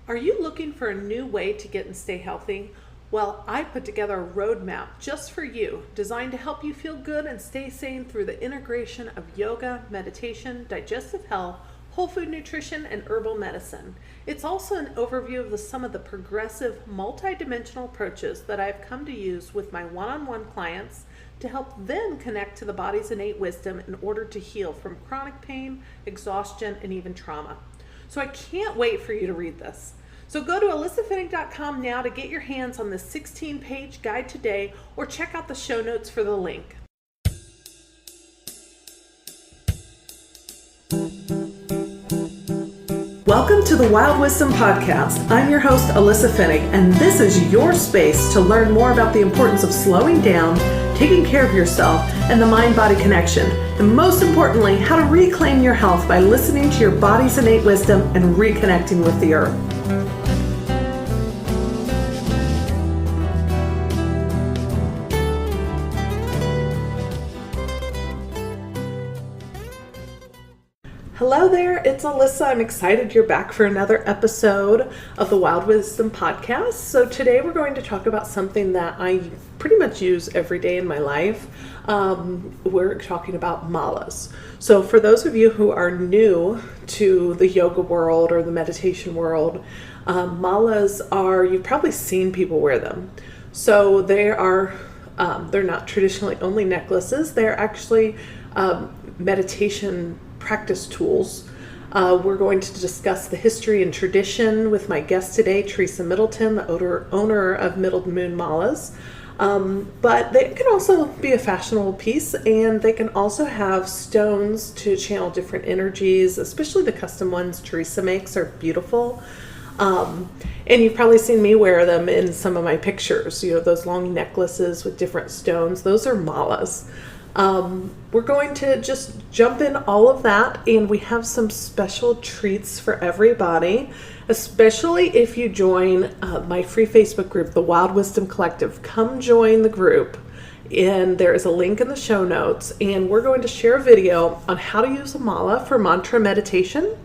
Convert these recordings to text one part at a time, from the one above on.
Are you looking for a new way to get and stay healthy? Well, I put together a roadmap just for you, designed to help you feel good and stay sane through the integration of yoga, meditation, digestive health, whole food nutrition, and herbal medicine. It's also an overview of some of the progressive, multidimensional approaches that I've come to use with my one-on-one clients to help them connect to the body's innate wisdom in order to heal from chronic pain, exhaustion, and even trauma. So I can't wait for you to read this. So go to alyssafinnick.com now to get your hands on this 16-page guide today, or check out the show notes for the link. Welcome to the Wild Wisdom Podcast. I'm your host, Alyssa Finnick, and this is your space to learn more about the importance of slowing down, taking care of yourself, and the mind-body connection. And most importantly, how to reclaim your health by listening to your body's innate wisdom and reconnecting with the earth. Hello there, it's Alyssa. I'm excited you're back for another episode of the Wild Wisdom Podcast. So today we're going to talk about something that I pretty much use every day in my life. We're talking about malas. So for those of you who are new to the yoga world or the meditation world, malas are, you've probably seen people wear them. So they're not traditionally only necklaces, they're actually meditation practice tools. We're going to discuss the history and tradition with my guest today, Teresa Middleton, the owner of Middle Moon Malas. But they can also be a fashionable piece, and they can also have stones to channel different energies, especially the custom ones Teresa makes are beautiful. And you've probably seen me wear them in some of my pictures, those long necklaces with different stones. Those are malas. We're going to just jump in all of that, and we have some special treats for everybody, especially if you join my free Facebook group, the Wild Wisdom Collective. Come join the group, and there is a link in the show notes, and we're going to share a video on how to use a mala for mantra meditation,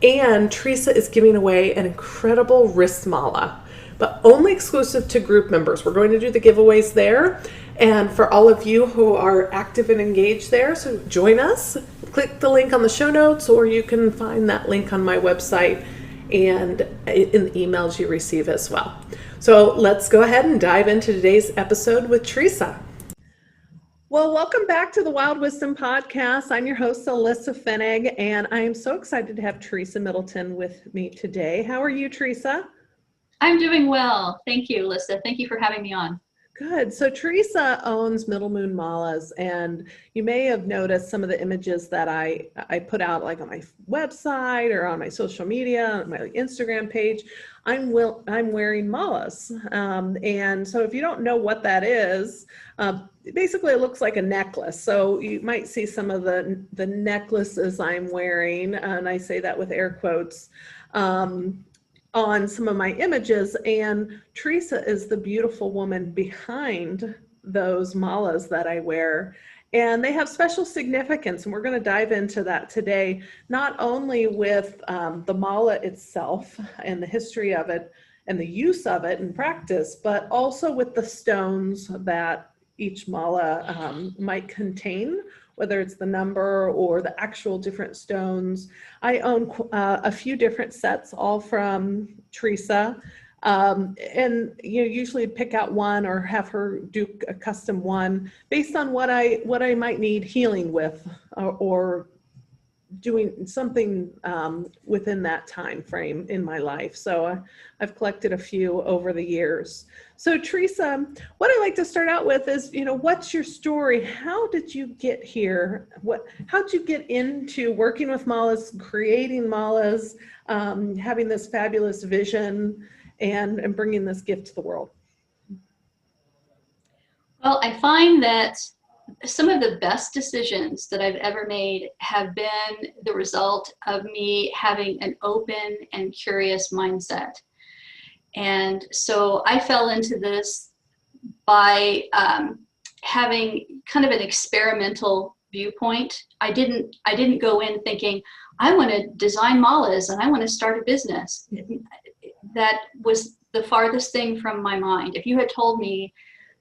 and Teresa is giving away an incredible wrist mala, but only exclusive to group members. We're going to do the giveaways there. And for all of you who are active and engaged there, so join us. Click the link on the show notes, or you can find that link on my website and in the emails you receive as well. So let's go ahead and dive into today's episode with Teresa. Well, welcome back to the Wild Wisdom Podcast. I'm your host, Alyssa Finnick, and I am so excited to have Teresa Middleton with me today. How are you, Teresa? I'm doing well. Thank you, Alyssa. Thank you for having me on. Good. So Teresa owns Middle Moon Malas, and you may have noticed some of the images that I put out, like on my website or on my social media, on my Instagram page. I'm wearing malas, and so if you don't know what that is, basically it looks like a necklace. So you might see some of the necklaces I'm wearing, and I say that with air quotes. On some of my images, and Teresa is the beautiful woman behind those malas that I wear, and they have special significance, and we're going to dive into that today, not only with the mala itself and the history of it and the use of it in practice, but also with the stones that each mala might contain, whether it's the number or the actual different stones. I own a few different sets, all from Teresa. And usually pick out one or have her do a custom one based on what I might need healing with, or doing something within that time frame in my life. So I've collected a few over the years. So Teresa, what I like to start out with is, what's your story? How did you get here? How'd you get into working with malas, creating malas, having this fabulous vision, and bringing this gift to the world? Well, I find that some of the best decisions that I've ever made have been the result of me having an open and curious mindset. And so I fell into this by having kind of an experimental viewpoint. I didn't go in thinking, I want to design malas and I want to start a business. that was the farthest thing from my mind. If you had told me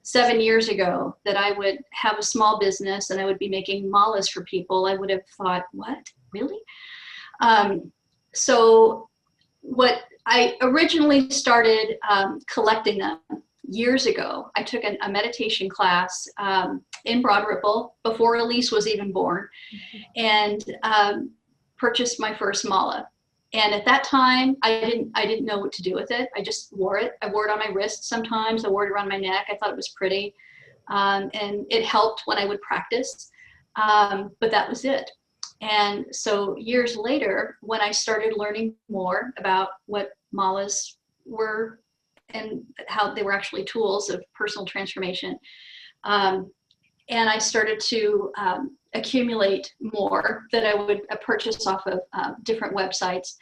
7 years ago that I would have a small business and I would be making malas for people, I would have thought, what, really? So what I originally started collecting them years ago. I took a meditation class in Broad Ripple before Elise was even born, and purchased my first mala. And at that time, I didn't know what to do with it. I just wore it. I wore it on my wrist sometimes. I wore it around my neck. I thought it was pretty, and it helped when I would practice. But that was it. And so years later, when I started learning more about what malas were and how they were actually tools of personal transformation, and I started to accumulate more that I would purchase off of different websites.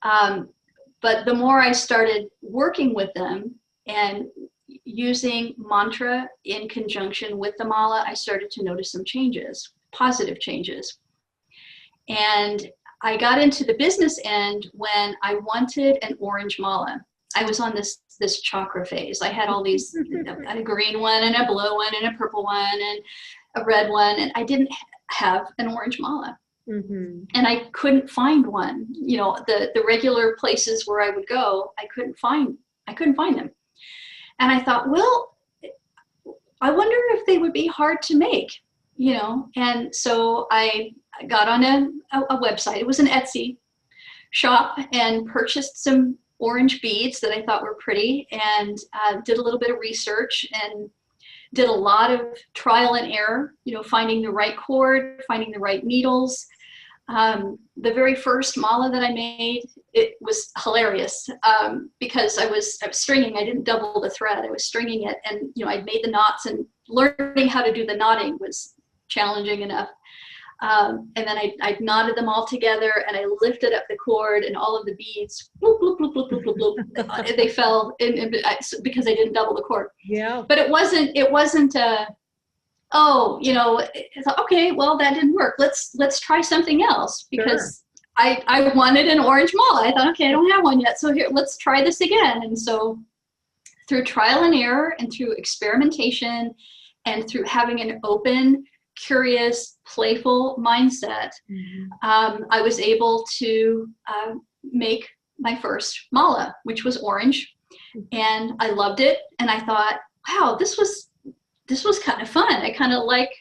But the more I started working with them and using mantra in conjunction with the mala, I started to notice some changes, positive changes. And I got into the business end when I wanted an orange mala. I was on this chakra phase. I had all these, a green one and a blue one and a purple one and a red one, and I didn't have an orange mala. Mm-hmm. And I couldn't find one. You know, the regular places where I would go, I couldn't find them. And I thought, well, I wonder if they would be hard to make, you know. And so I got on a website. It was an Etsy shop, and purchased some orange beads that I thought were pretty, and did a little bit of research and did a lot of trial and error, you know, finding the right cord, finding the right needles. The very first mala that I made, it was hilarious because I was stringing. I didn't double the thread. I was stringing it, and you know, I'd made the knots, and learning how to do the knotting was challenging enough. And then I knotted them all together, and I lifted up the cord, and all of the beads, bloop, bloop, bloop, bloop, bloop, bloop, bloop, they fell in because I didn't double the cord. Yeah. But it wasn't oh, you know, it's like, okay, well, that didn't work. Let's try something else, because sure. I wanted an orange mala. I thought, okay, I don't have one yet, so here, let's try this again. And so through trial and error, and through experimentation, and through having an open, curious, playful mindset, mm-hmm. I was able to make my first mala, which was orange, and I loved it. And I thought, wow, this was kind of fun. I kind of like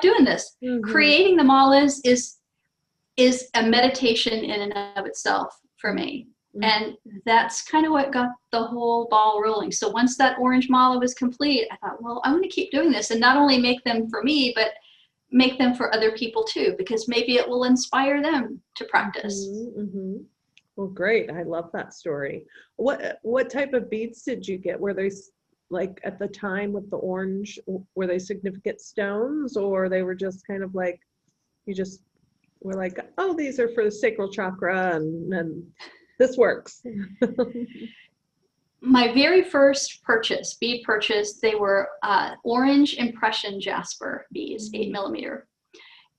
doing this. Mm-hmm. Creating the malas is a meditation in and of itself for me. Mm-hmm. And that's kind of what got the whole ball rolling. So once that orange mala was complete, I thought, well, I want to keep doing this, and not only make them for me, but make them for other people too, because maybe it will inspire them to practice. Mm-hmm, mm-hmm. Well, great. I love that story. What type of beads did you get? Were they, like, at the time with the orange, were they significant stones, or they were just kind of like, you just were like, oh, these are for the sacral chakra, and this works? My very first bead purchase, they were orange impression jasper beads, 8 millimeter.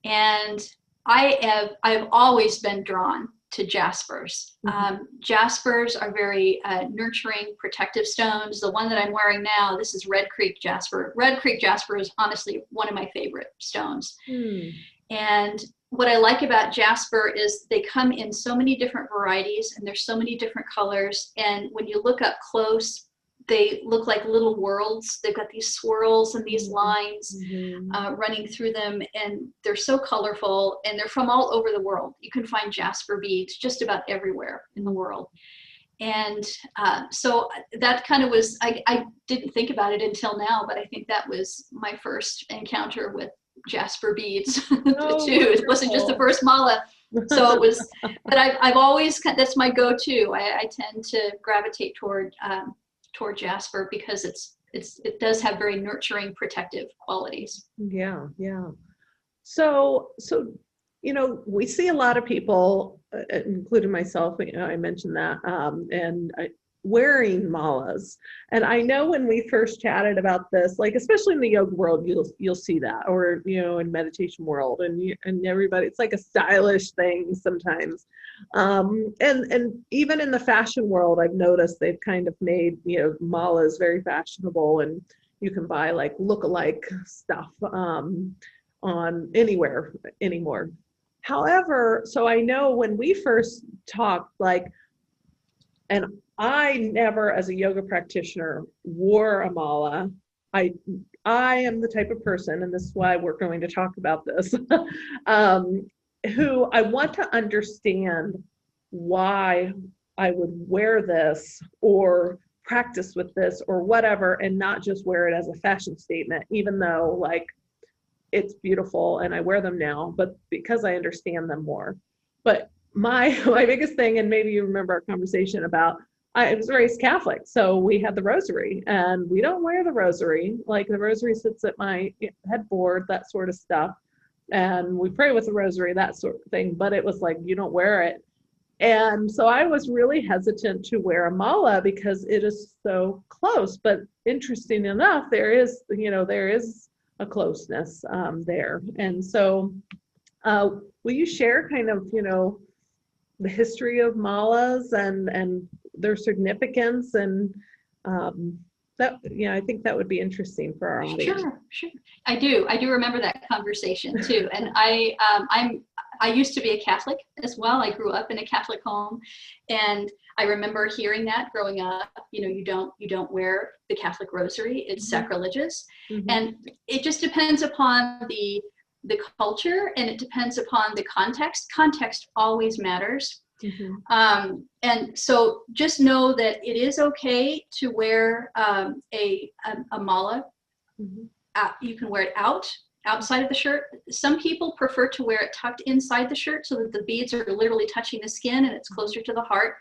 And I've always been drawn to jaspers. Mm-hmm. Jaspers are very nurturing, protective stones. The one that I'm wearing now, this is Red Creek jasper. Red Creek jasper is honestly one of my favorite stones. Mm. And what I like about jasper is they come in so many different varieties, and there's so many different colors. And when you look up close, they look like little worlds. They've got these swirls and these lines running through them, and they're so colorful, and they're from all over the world. You can find jasper beads just about everywhere in the world. And so that kind of was, I didn't think about it until now, but I think that was my first encounter with jasper beads. Oh, too. It wasn't just the first mala. So it was, but I've always, that's my go-to. I tend to gravitate toward jasper because it does have very nurturing, protective qualities. Yeah. So you know, we see a lot of people, including myself, you know, I mentioned that, and wearing malas. And I know when we first chatted about this, like especially in the yoga world, you'll see that, or in meditation world, and everybody, it's like a stylish thing sometimes. And even in the fashion world, I've noticed they've kind of made malas very fashionable, and you can buy like look-alike stuff on anywhere anymore. However, so I know when we first talked, and I never, as a yoga practitioner, wore a mala. I am the type of person, and this is why we're going to talk about this, who I want to understand why I would wear this or practice with this or whatever, and not just wear it as a fashion statement, even though it's beautiful and I wear them now, but because I understand them more. But my biggest thing, and maybe you remember our conversation about, I was raised Catholic, so we had the rosary, and we don't wear the rosary. Like the rosary sits at my headboard, that sort of stuff, and we pray with the rosary, that sort of thing. But it was like, you don't wear it. And so I was really hesitant to wear a mala because it is so close. But interesting enough, there is a closeness there. And so will you share kind of, the history of malas and their significance, and I think that would be interesting for our audience. Sure. I do remember that conversation too. And I used to be a Catholic as well. I grew up in a Catholic home, and I remember hearing that growing up. You don't wear the Catholic rosary; it's sacrilegious, and it just depends upon the culture, and it depends upon the context. Context always matters. And so just know that it is okay to wear a mala. You can wear it outside of the shirt. Some people prefer to wear it tucked inside the shirt so that the beads are literally touching the skin and it's closer to the heart.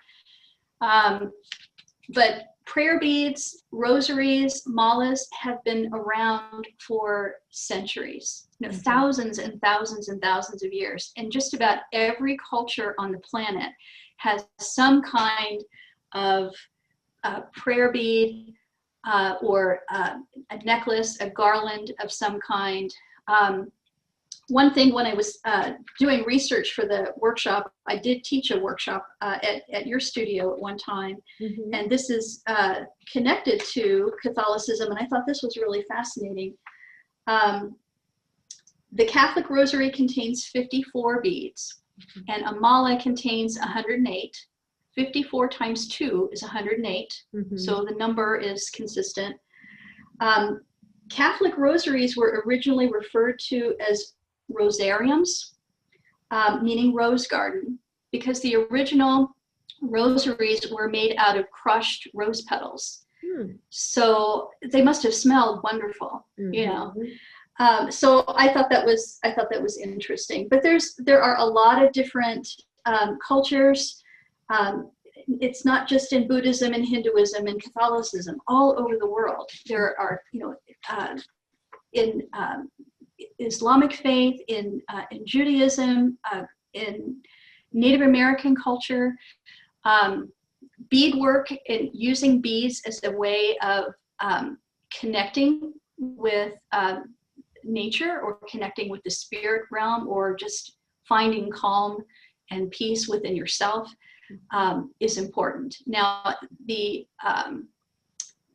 But prayer beads, rosaries, malas have been around for centuries, thousands and thousands and thousands of years. And just about every culture on the planet has some kind of prayer bead or a necklace, a garland of some kind. One thing, when I was doing research for the workshop, I did teach a workshop at your studio at one time, and this is connected to Catholicism, and I thought this was really fascinating. The Catholic rosary contains 54 beads, and a mala contains 108. 54 times 2 is 108, so the number is consistent. Catholic rosaries were originally referred to as rosariums, meaning rose garden, because the original rosaries were made out of crushed rose petals. So they must have smelled wonderful, So I thought that was interesting. But there are a lot of different cultures. It's not just in Buddhism and Hinduism and Catholicism. All over the world, there are, in Islamic faith, in Judaism, in Native American culture, beadwork and using beads as a way of connecting with nature, or connecting with the spirit realm, or just finding calm and peace within yourself is important. Now, they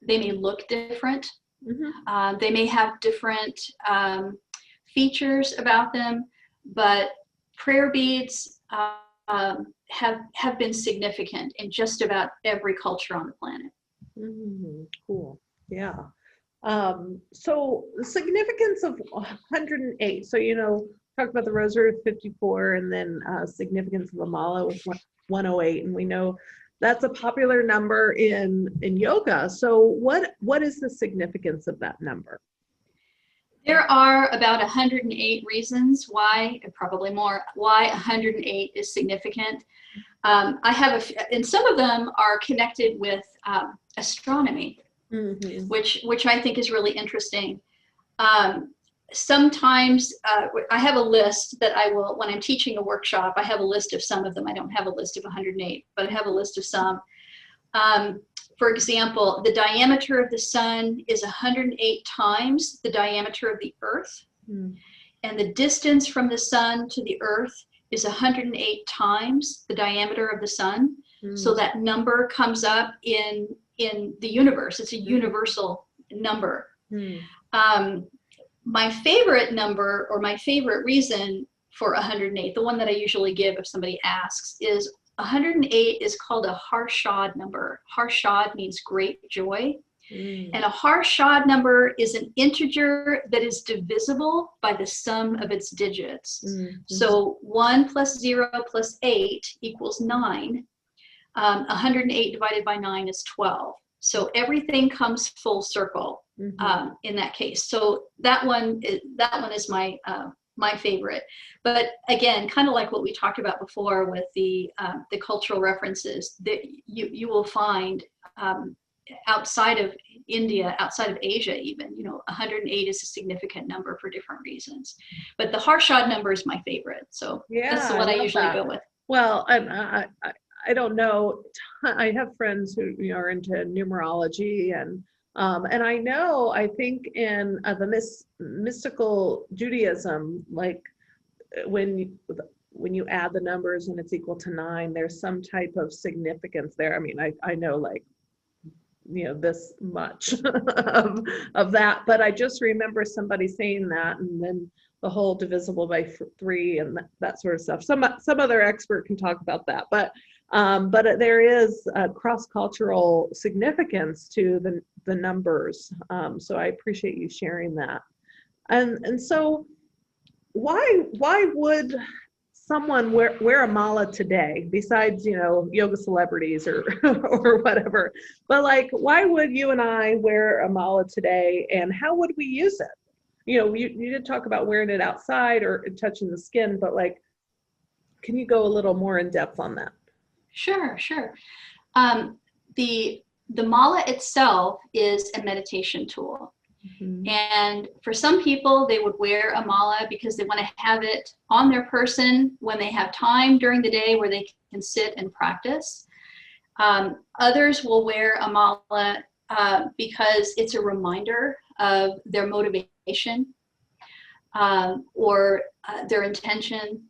may look different. They may have different features about them, but prayer beads have been significant in just about every culture on the planet. Cool. Yeah. So the significance of 108. So, talk about the rosary with 54, and then significance of the mala with 108. And we know that's a popular number in yoga. So what is the significance of that number? There are about 108 reasons why, and probably more, why 108 is significant. I have and some of them are connected with astronomy, which I think is really interesting. Sometimes I have a list that I will, when I'm teaching a workshop, I have a list of some of them. I don't have a list of 108, but I have a list of some. For example, the diameter of the sun is 108 times the diameter of the earth. And the distance from the sun to the earth is 108 times the diameter of the sun. So that number comes up in the universe. It's a universal number. My favorite number, or my favorite reason for 108, the one that I usually give if somebody asks, is 108 is called a harshad number. Harshad means great joy. And a harshad number is an integer that is divisible by the sum of its digits. So 1 plus 0 plus 8 equals 9. 108 divided by 9 is 12. So everything comes full circle in that case. So that one is my my favorite. But again, kind of like what we talked about before with the cultural references, that you will find outside of India, outside of Asia even, 108 is a significant number for different reasons. But the harshad number is my favorite. So that's the one I usually go with. Well, I don't know. I have friends who are into numerology, and I know, I think in the mystical Judaism, like when you add the numbers and it's equal to 9, there's some type of significance there. I mean, I know, like, this much of that, but I just remember somebody saying that, and then the whole divisible by 3 and that sort of stuff. Some other expert can talk about that, but there is a cross-cultural significance to the numbers. So I appreciate you sharing that. And so why would someone wear a mala today, besides yoga celebrities or or whatever? But like, why would you and I wear a mala today, and how would we use it? You did talk about wearing it outside or touching the skin, but like, can you go a little more in depth on that? Sure. The mala itself is a meditation tool. And for some people, they would wear a mala because they want to have it on their person when they have time during the day where they can sit and practice. Others will wear a mala because it's a reminder of their motivation or their intention.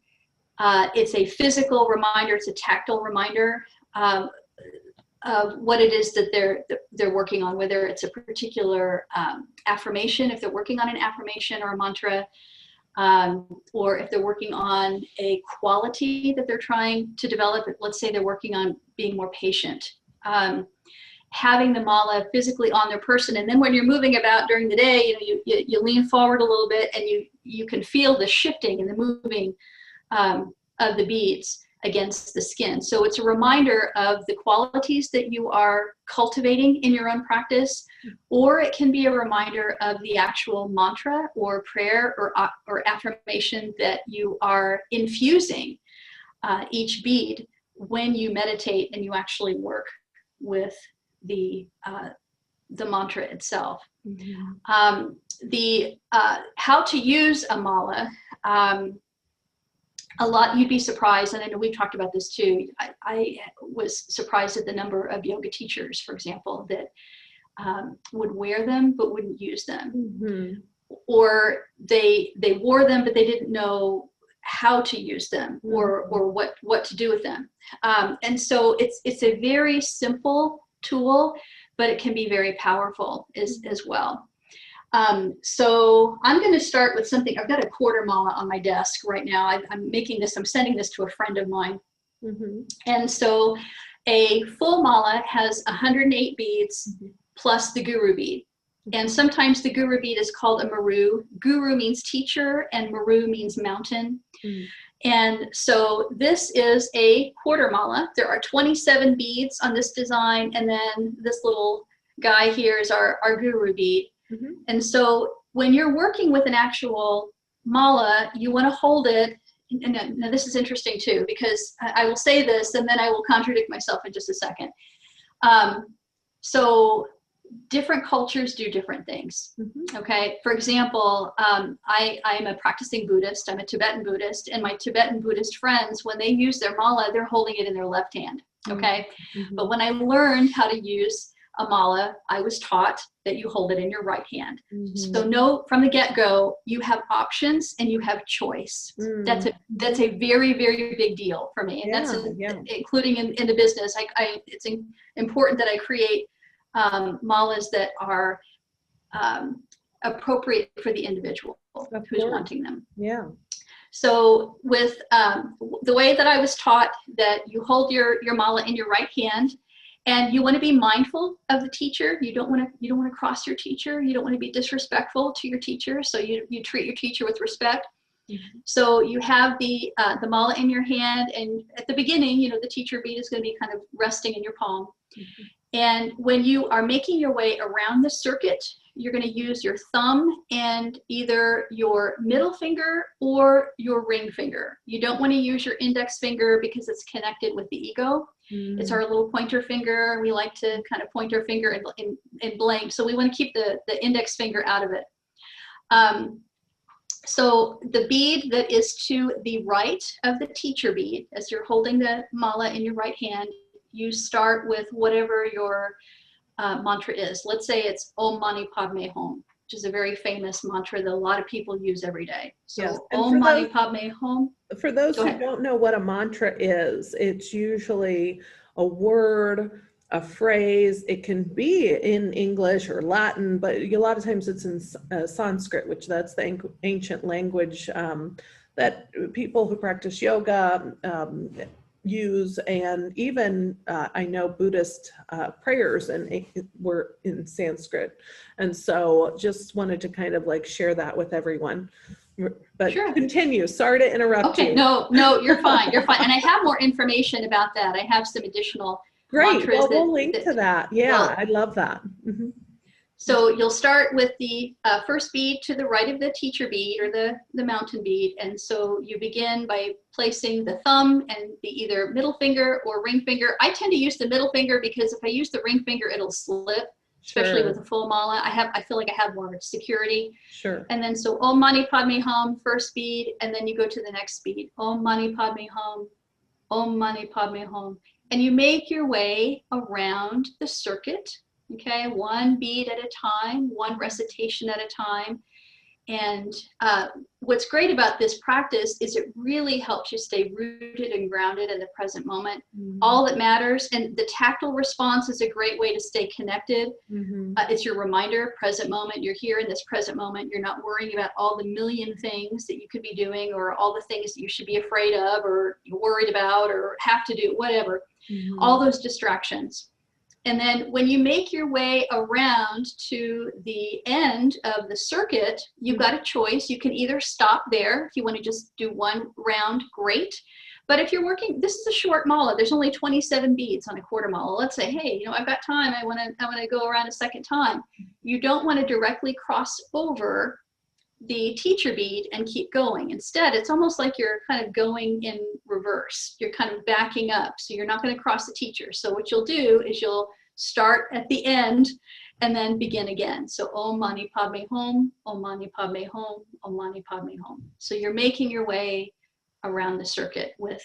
It's a physical reminder, it's a tactile reminder of what it is that they're working on, whether it's a particular affirmation, if they're working on an affirmation or a mantra, or if they're working on a quality that they're trying to develop. Let's say they're working on being more patient. Having the mala physically on their person, and then when you're moving about during the day, you lean forward a little bit, and you can feel the shifting and the moving of the beads against the skin. So it's a reminder of the qualities that you are cultivating in your own practice, or it can be a reminder of the actual mantra or prayer or affirmation that you are infusing each bead when you meditate and you actually work with the mantra itself. How to use a mala. A lot, you'd be surprised, and I know we've talked about this too. I was surprised at the number of yoga teachers, for example, that would wear them but wouldn't use them, or they wore them but they didn't know how to use them or what to do with them. And so it's a very simple tool, but it can be very powerful as well. So I'm going to start with something. I've got a quarter mala on my desk right now. I'm sending this to a friend of mine. And so a full mala has 108 beads plus the guru bead. And sometimes the guru bead is called a maru. Guru means teacher and maru means mountain. And so this is a quarter mala. There are 27 beads on this design. And then this little guy here is our guru bead. And so when you're working with an actual mala, you want to hold it. And now this is interesting too, because I will say this and then I will contradict myself in just a second. So different cultures do different things. Okay. For example, I am a practicing Buddhist. I'm a Tibetan Buddhist, and my Tibetan Buddhist friends, when they use their mala, they're holding it in their left hand. Okay. But when I learned how to use a mala, I was taught that you hold it in your right hand. Mm-hmm. So know from the get-go, you have options and you have choice. Mm-hmm. That's a very, very big deal for me. And that's including in the business. It's important that I create malas that are appropriate for the individual who's wanting them. Yeah. So with the way that I was taught, that you hold your mala in your right hand, and you want to be mindful of the teacher. You don't want to cross your teacher. You don't want to be disrespectful to your teacher. So you treat your teacher with respect. Mm-hmm. So you have the mala in your hand, and at the beginning, the teacher bead is going to be kind of resting in your palm. Mm-hmm. And when you are making your way around the circuit, you're going to use your thumb and either your middle finger or your ring finger. You don't want to use your index finger because it's connected with the ego. Mm. It's our little pointer finger. We like to kind of point our finger and blink. So we want to keep the index finger out of it. So the bead that is to the right of the teacher bead, as you're holding the mala in your right hand, you start with whatever your mantra is. Let's say it's Om Mani Padme Hum, which is a very famous mantra that a lot of people use every day. So yes. Om Mani Padme Hum. For those who don't know what a mantra is, it's usually a word, a phrase. It can be in English or Latin, but a lot of times it's in Sanskrit, which that's the ancient language that people who practice yoga use, and even I know Buddhist prayers were in Sanskrit, and so just wanted to kind of like share that with everyone. But sure. Continue. Sorry to interrupt you. No, you're fine. You're fine. And I have more information about that. I have some additional Great. Well, we'll link to that. Yeah, I love that. Mm-hmm. So you'll start with the first bead to the right of the teacher bead or the mountain bead. And so you begin by placing the thumb and the either middle finger or ring finger. I tend to use the middle finger because if I use the ring finger, it'll slip, especially sure. with a full mala. I feel like I have more security. Sure. And then so Om Mani Padme Hum, first bead, and then you go to the next bead. Om Mani Padme Hum, Om Mani Padme Hum. And you make your way around the circuit. Okay, one bead at a time, one recitation at a time. And what's great about this practice is it really helps you stay rooted and grounded in the present moment. Mm-hmm. All that matters, and the tactile response is a great way to stay connected. Mm-hmm. It's your reminder, present moment. You're here in this present moment. You're not worrying about all the million things that you could be doing or all the things that you should be afraid of or worried about or have to do, whatever. Mm-hmm. All those distractions. And then when you make your way around to the end of the circuit, you've got a choice. You can either stop there if you want to just do one round, great. But if you're working, this is a short mala. There's only 27 beads on a quarter mala. Let's say, hey, I've got time. I want to go around a second time. You don't want to directly cross over the teacher bead and keep going. Instead, it's almost like you're kind of going in reverse. You're kind of backing up. So you're not going to cross the teacher. So what you'll do is you'll start at the end and then begin again. So Om Mani Padme Hum, Om Mani Padme Hum, Om Mani Padme Hum. So you're making your way around the circuit with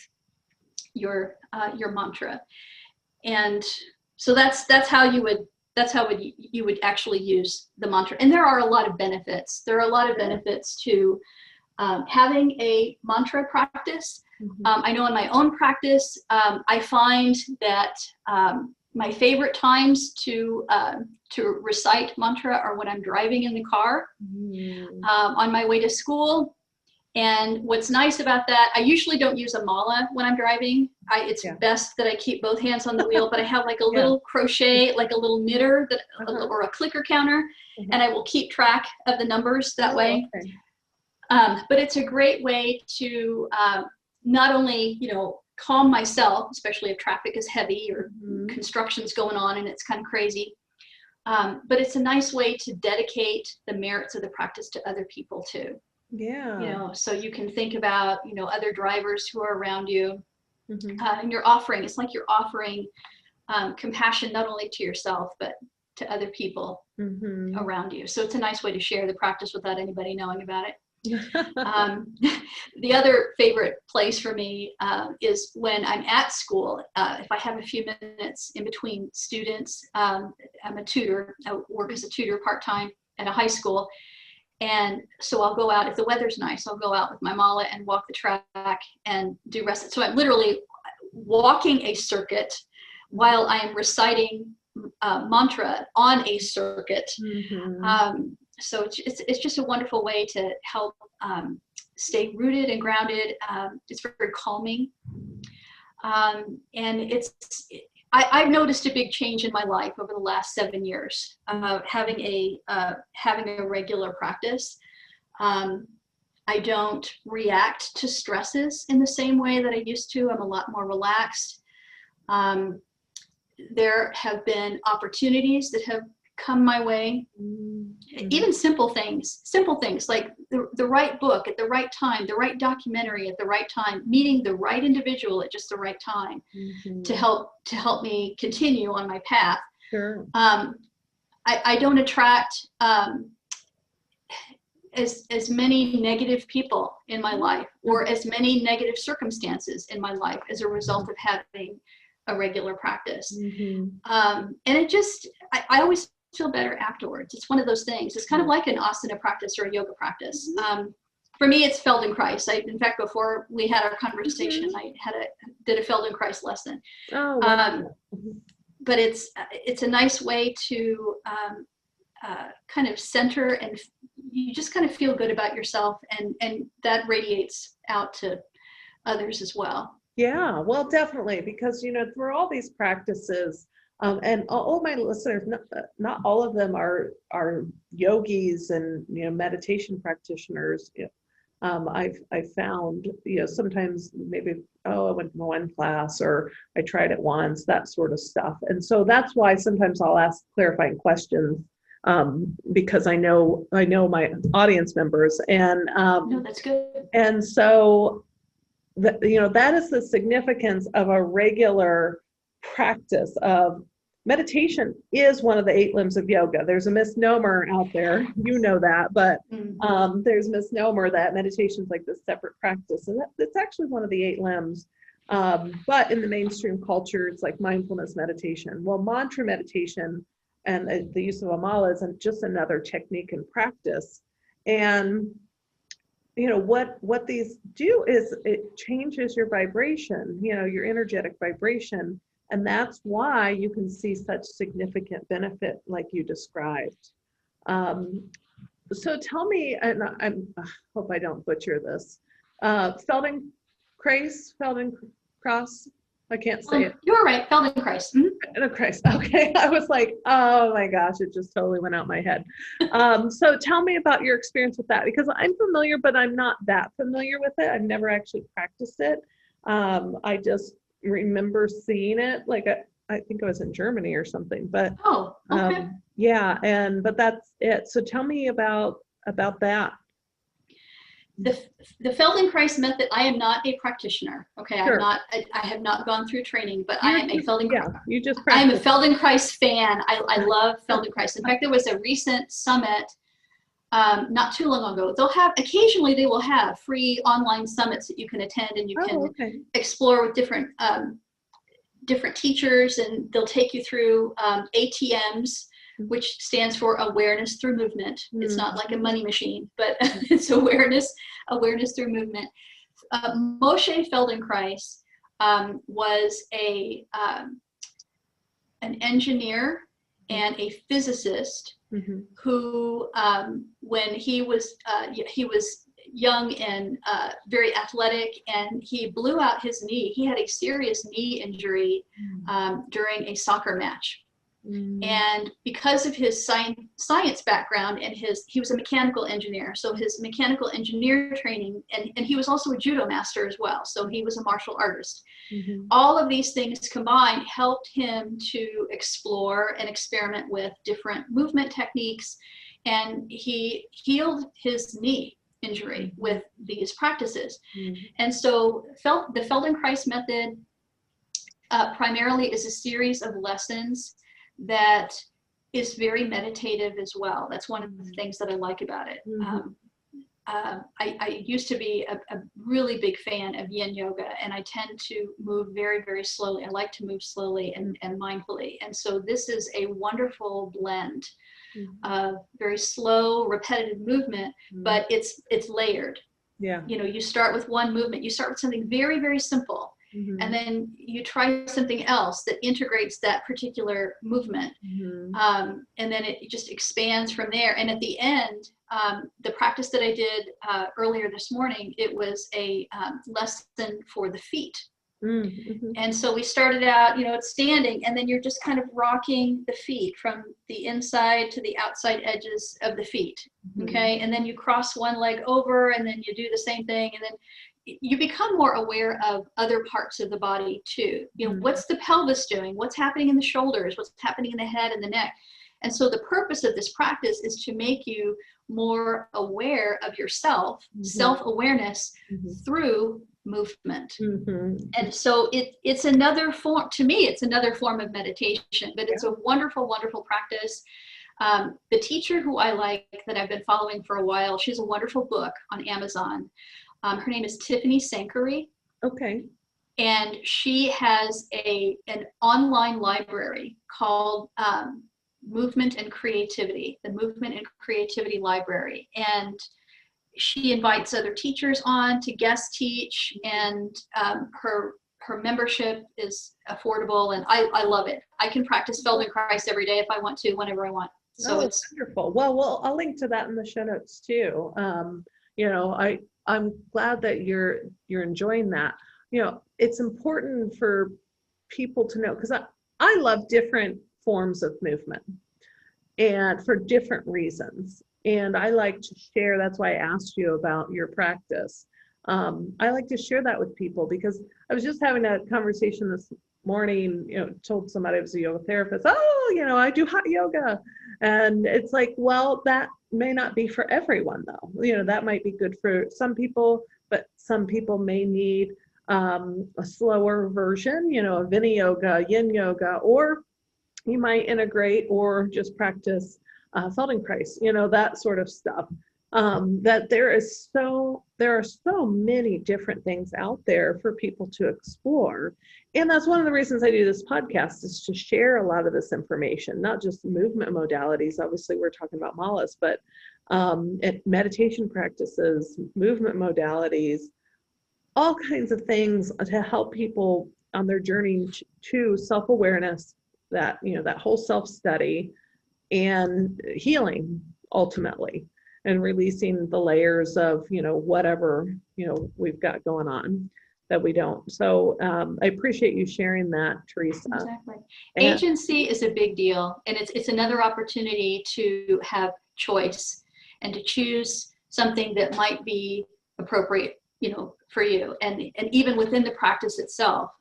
your mantra. And so that's how you would actually use the mantra. And there are a lot of benefits. There are a lot of benefits to having a mantra practice. Mm-hmm. I know in my own practice, I find that my favorite times to recite mantra are when I'm driving in the car, on my way to school. And what's nice about that, I usually don't use a mala when I'm driving. It's best that I keep both hands on the wheel, but I have like a little crochet, like a little knitter or a clicker counter, and I will keep track of the numbers that way. Okay. But it's a great way to not only, calm myself, especially if traffic is heavy or construction's going on and it's kind of crazy. But it's a nice way to dedicate the merits of the practice to other people too. Yeah. So you can think about, other drivers who are around you, and you're offering, it's like you're offering compassion, not only to yourself, but to other people around you. So it's a nice way to share the practice without anybody knowing about it. The other favorite place for me is when I'm at school. If I have a few minutes in between students, I'm a tutor. I work as a tutor part-time at a high school. And so I'll go out, if the weather's nice, I'll go out with my mala and walk the track and do rest. So I'm literally walking a circuit while I am reciting mantra on a circuit. So it's just a wonderful way to help stay rooted and grounded. It's very calming. And I've noticed a big change in my life over the last 7 years, having a regular practice. I don't react to stresses in the same way that I used to. I'm a lot more relaxed. There have been opportunities that have come my way. Even simple things like the right book at the right time, the right documentary at the right time, meeting the right individual at just the right time to help me continue on my path. Sure. I don't attract as many negative people in my life or as many negative circumstances in my life as a result of having a regular practice. And it just, I always feel better afterwards. It's one of those things. It's kind of like an asana practice or a yoga practice. For me, it's Feldenkrais. In fact, before we had our conversation, I did a Feldenkrais lesson. Oh, wow. But it's a nice way to kind of center, and you just kind of feel good about yourself, and that radiates out to others as well. Yeah, well, definitely, because, through all these practices, and all my listeners, not all of them are yogis and, meditation practitioners. I've found, sometimes maybe, I went to one class or I tried it once, that sort of stuff. And so that's why sometimes I'll ask clarifying questions, because I know my audience members, and no, that's good. And so that is the significance of a regular practice of meditation. Is one of the 8 limbs of yoga. There's a misnomer out there, that, but there's a misnomer that meditation is like this separate practice, and it's actually one of the 8 limbs. But in the mainstream culture, it's like mindfulness meditation. Well, mantra meditation and the use of a mala is just another technique and practice. And what these do is it changes your vibration, your energetic vibration. And that's why you can see such significant benefit like you described. So tell me, and I hope I don't butcher this, Feldenkrais, I can't say it. You're right, Feldenkrais. Feldenkrais, okay. I was like, oh my gosh, it just totally went out my head. So tell me about your experience with that, because I'm familiar, but I'm not that familiar with it. I've never actually practiced it. I just remember seeing it, like I think I was in Germany or something, but okay. but that's it. So tell me about that. The Feldenkrais method, I am not a practitioner. Okay. Sure. I have not gone through training, but I am a Feldenkrais. Yeah, you just I am a Feldenkrais fan. I love Feldenkrais. In fact, there was a recent summit not too long ago. Occasionally they will have free online summits that you can attend, and you can explore with different teachers, and they'll take you through ATMs, which stands for awareness through movement. It's not like a money machine, but it's awareness through movement. Moshe Feldenkrais was an engineer and a physicist who, when he was young and very athletic, and he blew out his knee. He had a serious knee injury during a soccer match. And because of his science background, and he was a mechanical engineer, so his mechanical engineer training, and he was also a judo master as well, so he was a martial artist. All of these things combined helped him to explore and experiment with different movement techniques, and he healed his knee injury with these practices. And so the Feldenkrais method primarily is a series of lessons that is very meditative as well. That's one of the things that I like about it. I used to be a really big fan of yin yoga, and I tend to move very, very slowly. I like to move slowly and mindfully. And so this is a wonderful blend of very slow, repetitive movement, but it's layered. Yeah. You know, you start with one movement, you start with something very, very simple. And then you try something else that integrates that particular movement. And then it just expands from there. And at the end, the practice that I did earlier this morning, it was a lesson for the feet. And so we started out, you know, it's standing, and then you're just kind of rocking the feet from the inside to the outside edges of the feet. Okay. And then you cross one leg over, and then you do the same thing. And then you become more aware of other parts of the body too. You know, what's the pelvis doing? What's happening in the shoulders? What's happening in the head and the neck? And so the purpose of this practice is to make you more aware of yourself, self-awareness through movement. And so it's another form, to me, it's another form of meditation, but it's a wonderful, wonderful practice. The teacher who I like, that I've been following for a while, she has a wonderful book on Amazon. Her name is Tiffany Sankari. Okay. And she has an online library called Movement and Creativity, the Movement and Creativity Library. And she invites other teachers on to guest teach, and her membership is affordable, and I love it. I can practice Feldenkrais every day if I want to, whenever I want. So it's wonderful. Well, I'll link to that in the show notes too. You know, I'm glad that you're enjoying that. You know, it's important for people to know, because I love different forms of movement, and for different reasons. And I like to share, that's why I asked you about your practice. I like to share that with people, because I was just having a conversation this morning, you know, told somebody I was a yoga therapist, oh, you know, I do hot yoga. And it's like, well, that may not be for everyone though. You know, that might be good for some people, but some people may need a slower version, you know, of Vini yoga, yin yoga, or you might integrate or just practice Feldenkrais, you know, that sort of stuff. That there are so many different things out there for people to explore. And that's one of the reasons I do this podcast, is to share a lot of this information, not just movement modalities. Obviously, we're talking about malas, but meditation practices, movement modalities, all kinds of things to help people on their journey to self-awareness, that, you know, that whole self-study and healing ultimately, and releasing the layers of, you know, whatever, you know, we've got going on that we don't. So I appreciate you sharing that, Teresa. Exactly. Agency is a big deal, and it's another opportunity to have choice and to choose something that might be appropriate, you know, for you. And even within the practice itself,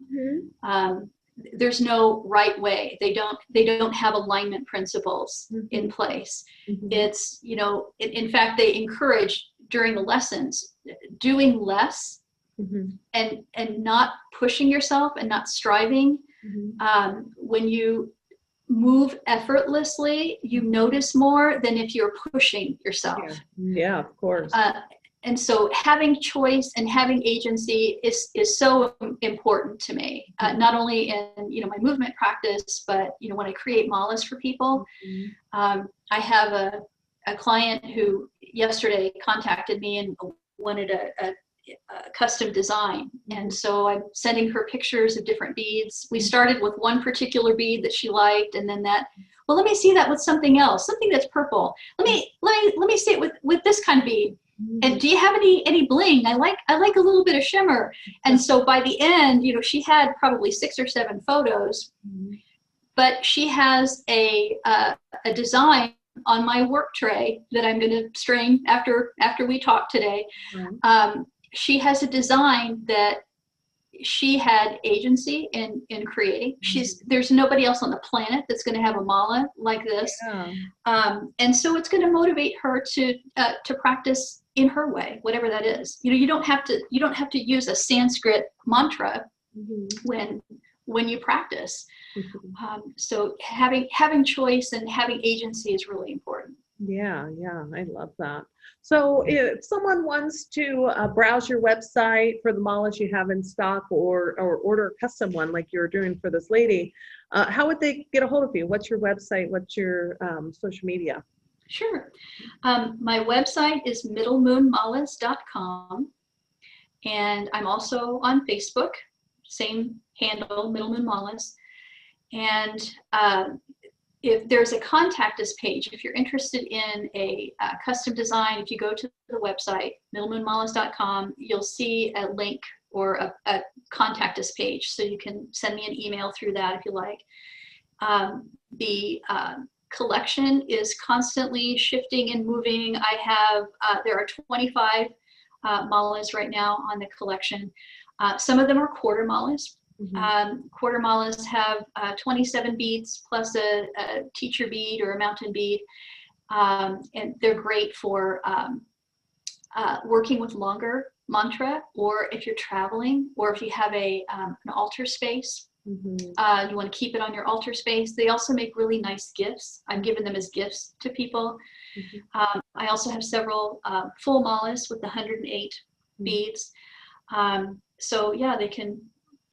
there's no right way. They don't have alignment principles in place. It's, you know, in fact, they encourage during the lessons doing less and not pushing yourself and not striving. When you move effortlessly, you notice more than if you're pushing yourself. Yeah, of course. And so having choice and having agency is so important to me, not only in, you know, my movement practice, but, you know, when I create malas for people. I have a client who yesterday contacted me and wanted a custom design. And so I'm sending her pictures of different beads. We started with one particular bead that she liked, and then well, let me see that with something else, something that's purple. Let me see it with this kind of bead. And do you have any bling? I like a little bit of shimmer. And so by the end, you know, she had probably 6 or 7 photos, but she has a design on my work tray that I'm going to string after we talk today. She has a design that she had agency in creating. There's nobody else on the planet that's going to have a mala like this. And so it's going to motivate her to practice in her way, whatever that is. You know, you don't have to use a Sanskrit mantra when you practice. So having choice and having agency is really important. Yeah, yeah, I love that. So if someone wants to browse your website for the malas you have in stock, or order a custom one like you're doing for this lady, how would they get a hold of you? What's your website? What's your social media? Sure. My website is middlemoonmalas.com, and I'm also on Facebook, same handle, Middle Moon Malas. And if there's a contact us page, if you're interested in a custom design, if you go to the website, middlemoonmalas.com, you'll see a link or a contact us page. So you can send me an email through that if you like. The collection is constantly shifting and moving. I have, there are 25 malas right now on the collection. Some of them are quarter malas. Quarter malas have 27 beads plus a teacher bead or a mountain bead. And they're great for working with longer mantra, or if you're traveling, or if you have an altar space. You want to keep it on your altar space. They also make really nice gifts. I'm giving them as gifts to people. I also have several full malas with 108 beads. So yeah, they can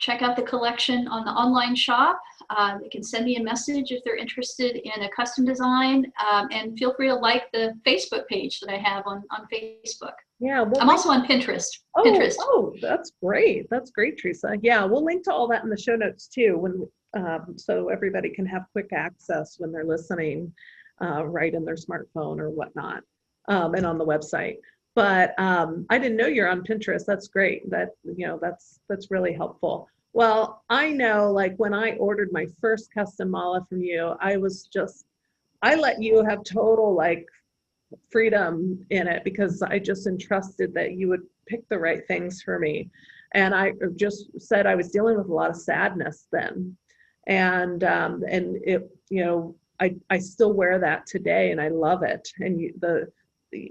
check out the collection on the online shop. They can send me a message if they're interested in a custom design, and feel free to like the Facebook page that I have on Facebook. Yeah, I'm also on Pinterest. Oh, that's great. That's great, Teresa. Yeah, we'll link to all that in the show notes too, so everybody can have quick access when they're listening, right in their smartphone or whatnot, and on the website. But I didn't know you're on Pinterest. That's great. That's really helpful. Well, I know, like when I ordered my first custom mala from you, I let you have total like freedom in it, because I just entrusted that you would pick the right things for me. And I just said I was dealing with a lot of sadness then. And it, I still wear that today and I love it. And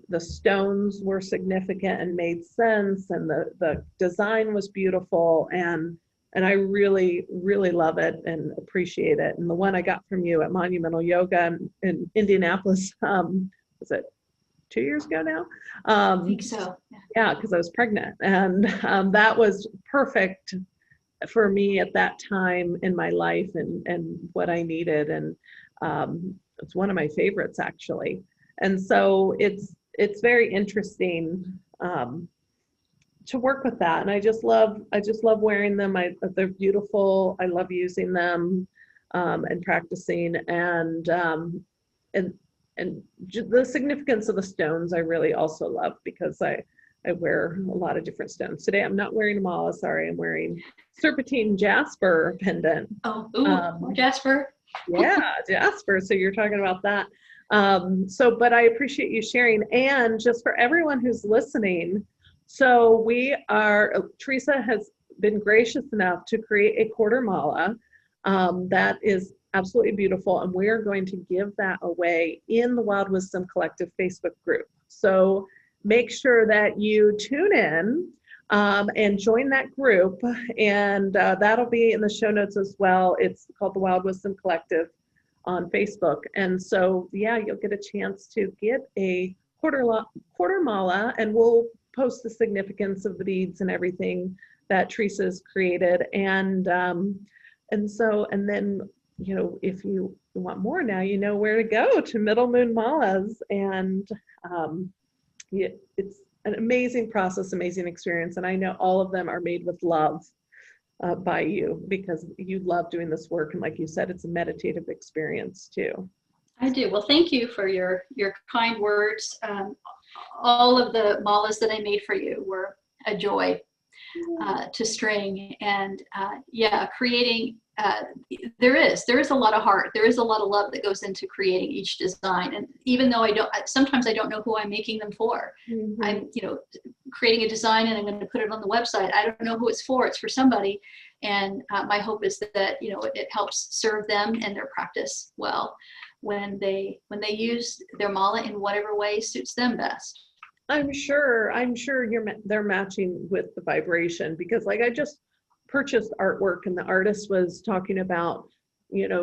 the stones were significant and made sense, and the design was beautiful, and I really, really love it and appreciate it. And the one I got from you at Monumental Yoga in Indianapolis, was it 2 years ago now? I think so. Yeah, because I was pregnant, and that was perfect for me at that time in my life, and what I needed. And it's one of my favorites, actually. And so it's very interesting to work with that. And I just love wearing them. They're beautiful. I love using them and practicing, and the significance of the stones I really also love, because I wear a lot of different stones. Today I'm not wearing a mala, sorry, I'm wearing serpentine jasper pendant. More jasper. Yeah, jasper. So you're talking about that. But I appreciate you sharing. And just for everyone who's listening, so Teresa has been gracious enough to create a quarter mala that is absolutely beautiful, and we're going to give that away in the Wild Wisdom Collective Facebook group. So make sure that you tune in and join that group, and that'll be in the show notes as well. It's called the Wild Wisdom Collective on Facebook. And so yeah, you'll get a chance to get a quarter mala, and we'll post the significance of the beads and everything that Teresa's created. And then, if you want more, now you know where to go, to Middle Moon Malas. And it's an amazing process, amazing experience. And I know all of them are made with love by you, because you love doing this work. And like you said, it's a meditative experience too. I do. Well, thank you for your kind words. All of the malas that I made for you were a joy to string. And creating, there is a lot of heart. There is a lot of love that goes into creating each design. And even though sometimes I don't know who I'm making them for. I'm, creating a design and I'm going to put it on the website. I don't know who it's for. It's for somebody. And my hope is that, it helps serve them and their practice well when they use their mala in whatever way suits them best. I'm sure they're matching with the vibration, because like I just purchased artwork, and the artist was talking about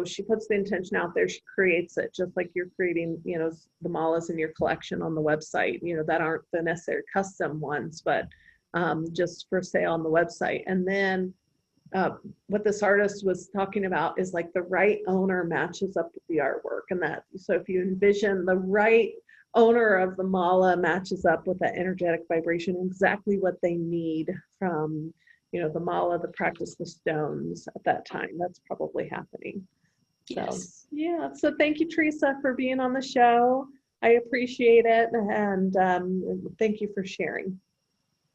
she puts the intention out there, she creates it, just like you're creating, the malas in your collection on the website, that aren't the necessary custom ones, but just for sale on the website. And then what this artist was talking about is like the right owner matches up with the artwork, and that, so if you envision the right owner of the mala matches up with that energetic vibration, exactly what they need from the mala, the practice, the stones at that time, that's probably happening. Yes. So yeah, so thank you, Teresa, for being on the show. I appreciate it, and thank you for sharing.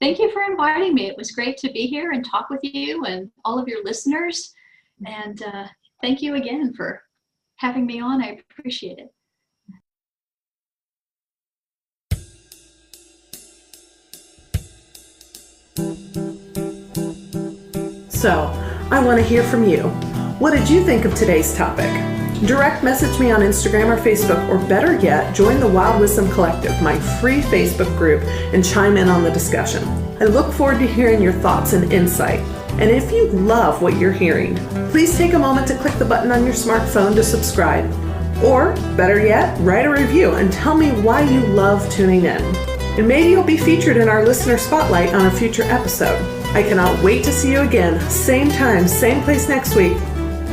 Thank you for inviting me. It was great to be here and talk with you and all of your listeners. And thank you again for having me on. I appreciate it. So, I want to hear from you. What did you think of today's topic? Direct message me on Instagram or Facebook, or better yet, join the Wild Wisdom Collective, my free Facebook group, and chime in on the discussion. I look forward to hearing your thoughts and insight. And if you love what you're hearing, please take a moment to click the button on your smartphone to subscribe. Or, better yet, write a review and tell me why you love tuning in. And maybe you'll be featured in our listener spotlight on a future episode. I cannot wait to see you again, same time, same place next week.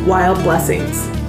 Wild blessings.